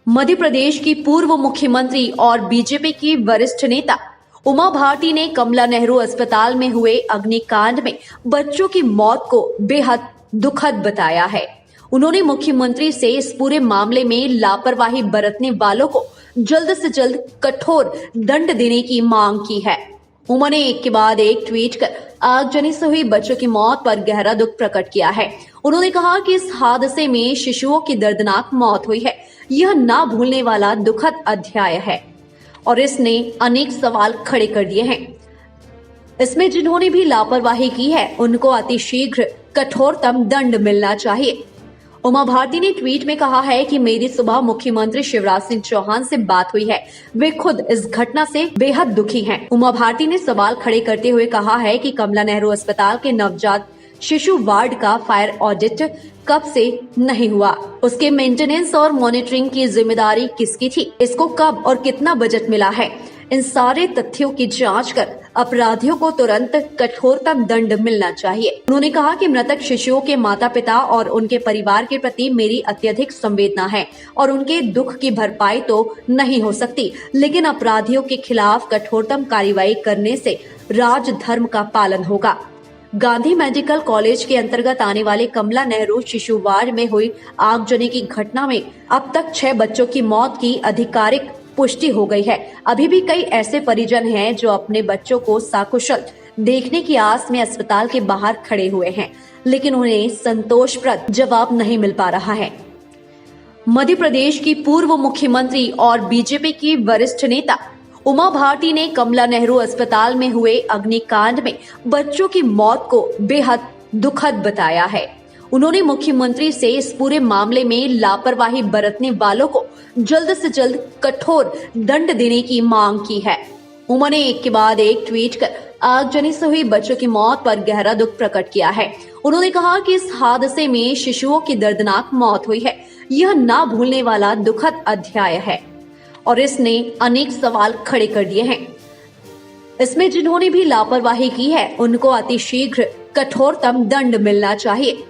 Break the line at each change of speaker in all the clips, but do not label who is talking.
मध्य प्रदेश की पूर्व मुख्यमंत्री और बीजेपी की वरिष्ठ नेता उमा भारती ने कमला नेहरू अस्पताल में हुए अग्निकांड में बच्चों की मौत को बेहद दुखद बताया है। उन्होंने मुख्यमंत्री से इस पूरे मामले में लापरवाही बरतने वालों को जल्द से जल्द कठोर दंड देने की मांग की है। उमा ने एक के बाद एक ट्वीट कर आगजनी से हुई बच्चों की मौत पर गहरा दुख प्रकट किया है। उन्होंने कहा कि इस हादसे में शिशुओं की दर्दनाक मौत हुई है। यह ना भूलने वाला दुखद अध्याय है और इसने अनेक सवाल खड़े कर दिए हैं। इसमें जिन्होंने भी लापरवाही की है उनको अतिशीघ्र कठोरतम दंड मिलना चाहिए। उमा भारती ने ट्वीट में कहा है कि मेरी सुबह मुख्यमंत्री शिवराज सिंह चौहान से बात हुई है। वे खुद इस घटना से बेहद दुखी हैं। उमा भारती ने सवाल खड़े करते हुए कहा है कि कमला नेहरू अस्पताल के नवजात शिशु वार्ड का फायर ऑडिट कब से नहीं हुआ, उसके मेंटेनेंस और मॉनिटरिंग की जिम्मेदारी किसकी थी, इसको कब और कितना बजट मिला है। इन सारे तथ्यों की जांच कर अपराधियों को तुरंत कठोरतम दंड मिलना चाहिए। उन्होंने कहा कि मृतक शिशुओं के माता पिता और उनके परिवार के प्रति मेरी अत्यधिक संवेदना है और उनके दुख की भरपाई तो नहीं हो सकती, लेकिन अपराधियों के खिलाफ कठोरतम कार्रवाई करने से राजधर्म का पालन होगा। गांधी मेडिकल कॉलेज के अंतर्गत आने वाले कमला नेहरू शिशु वार्ड में हुई आगजनी की घटना में अब तक 6 बच्चों की मौत की आधिकारिक पुष्टि हो गई है। अभी भी कई ऐसे परिजन हैं जो अपने बच्चों को सकुशल देखने की आस में अस्पताल के बाहर खड़े हुए हैं, लेकिन उन्हें संतोषप्रद जवाब नहीं मिल पा रहा है। मध्य प्रदेश की पूर्व मुख्यमंत्री और बीजेपी की वरिष्ठ नेता उमा भारती ने कमला नेहरू अस्पताल में हुए अग्निकांड में बच्चों की मौत को बेहद दुखद बताया है। उन्होंने मुख्यमंत्री से इस पूरे मामले में लापरवाही बरतने वालों को जल्द से जल्द कठोर दंड देने की मांग की है। उमा ने एक के बाद एक ट्वीट कर आगजनी से हुई बच्चों की मौत पर गहरा दुख प्रकट किया है। उन्होंने कहा कि इस हादसे में शिशुओं की दर्दनाक मौत हुई है। यह ना भूलने वाला दुखद अध्याय है और इसने अनेक सवाल खड़े कर दिए हैं। इसमें जिन्होंने भी लापरवाही की है उनको अतिशीघ्र कठोरतम दंड मिलना चाहिए।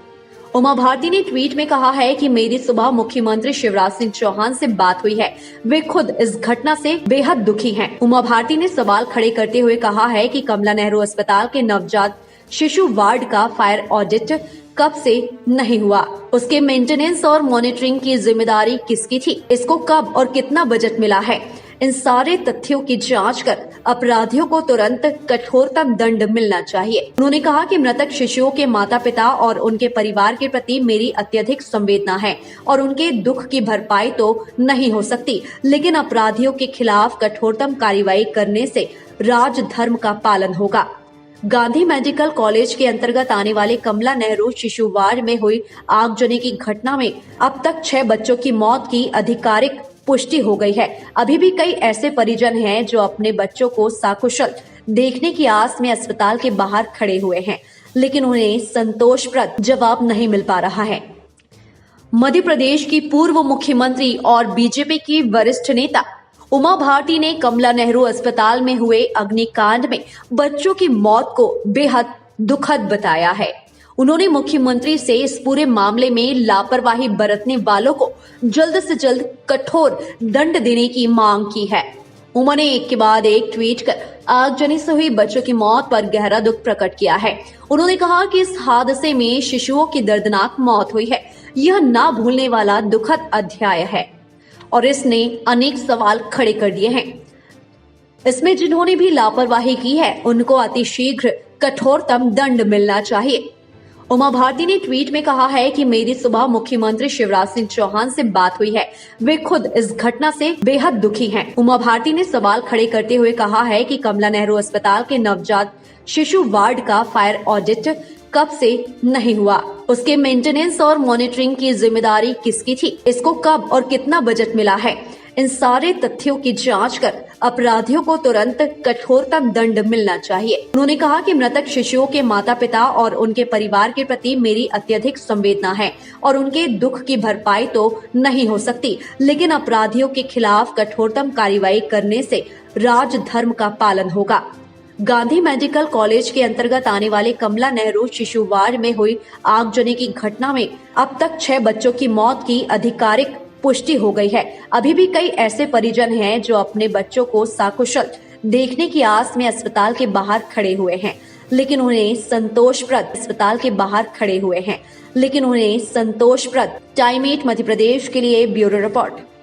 उमा भारती ने ट्वीट में कहा है कि मेरी सुबह मुख्यमंत्री शिवराज सिंह चौहान से बात हुई है। वे खुद इस घटना से बेहद दुखी हैं। उमा भारती ने सवाल खड़े करते हुए कहा है कि कमला नेहरू अस्पताल के नवजात शिशु वार्ड का फायर ऑडिट कब से नहीं हुआ, उसके मेंटेनेंस और मॉनिटरिंग की जिम्मेदारी किसकी थी, इसको कब और कितना बजट मिला है। इन सारे तथ्यों की जांच कर अपराधियों को तुरंत कठोरतम दंड मिलना चाहिए। उन्होंने कहा कि मृतक शिशुओं के माता पिता और उनके परिवार के प्रति मेरी अत्यधिक संवेदना है और उनके दुख की भरपाई तो नहीं हो सकती, लेकिन अपराधियों के खिलाफ कठोरतम कार्रवाई करने से राजधर्म का पालन होगा। गांधी मेडिकल कॉलेज के अंतर्गत आने वाले कमला नेहरू शिशु वार्ड में हुई आगजनी की घटना में अब तक 6 बच्चों की मौत की आधिकारिक पुष्टि हो गई है। अभी भी कई ऐसे परिजन हैं जो अपने बच्चों को सकुशल देखने की आस में अस्पताल के बाहर खड़े हुए हैं, लेकिन उन्हें संतोषप्रद जवाब नहीं मिल पा रहा है। मध्य प्रदेश की पूर्व मुख्यमंत्री और बीजेपी की वरिष्ठ नेता उमा भारती ने कमला नेहरू अस्पताल में हुए अग्निकांड में बच्चों की मौत को बेहद दुखद बताया है। उन्होंने मुख्यमंत्री से इस पूरे मामले में लापरवाही बरतने वालों को जल्द से जल्द कठोर दंड देने की मांग की है। उमा ने एक के बाद एक ट्वीट कर आगजनी से हुई बच्चों की मौत पर गहरा दुख प्रकट किया है। उन्होंने कहा कि इस हादसे में शिशुओं की दर्दनाक मौत हुई है। यह ना भूलने वाला दुखद अध्याय है और इसने अनेक सवाल खड़े कर दिए हैं। इसमें जिन्होंने भी लापरवाही की है उनको अतिशीघ्र कठोरतम दंड मिलना चाहिए। उमा भारती ने ट्वीट में कहा है कि मेरी सुबह मुख्यमंत्री शिवराज सिंह चौहान से बात हुई है। वे खुद इस घटना से बेहद दुखी हैं। उमा भारती ने सवाल खड़े करते हुए कहा है कि कमला नेहरू अस्पताल के नवजात शिशु वार्ड का फायर ऑडिट कब से नहीं हुआ, उसके मेंटेनेंस और मॉनिटरिंग की जिम्मेदारी किसकी थी, इसको कब और कितना बजट मिला है। इन सारे तथ्यों की जांच कर अपराधियों को तुरंत कठोरतम दंड मिलना चाहिए। उन्होंने कहा कि मृतक शिशुओं के माता पिता और उनके परिवार के प्रति मेरी अत्यधिक संवेदना है और उनके दुख की भरपाई तो नहीं हो सकती, लेकिन अपराधियों के खिलाफ कठोरतम कार्रवाई करने से राजधर्म का पालन होगा। गांधी मेडिकल कॉलेज के अंतर्गत आने वाले कमला नेहरू शिशु वार्ड में हुई आगजनी की घटना में अब तक 6 बच्चों की मौत की आधिकारिक पुष्टि हो गई है। अभी भी कई ऐसे परिजन हैं जो अपने बच्चों को सकुशल देखने की आस में अस्पताल के बाहर खड़े हुए हैं, लेकिन उन्हें संतोषप्रद टाइम 8 मध्य प्रदेश के लिए ब्यूरो रिपोर्ट।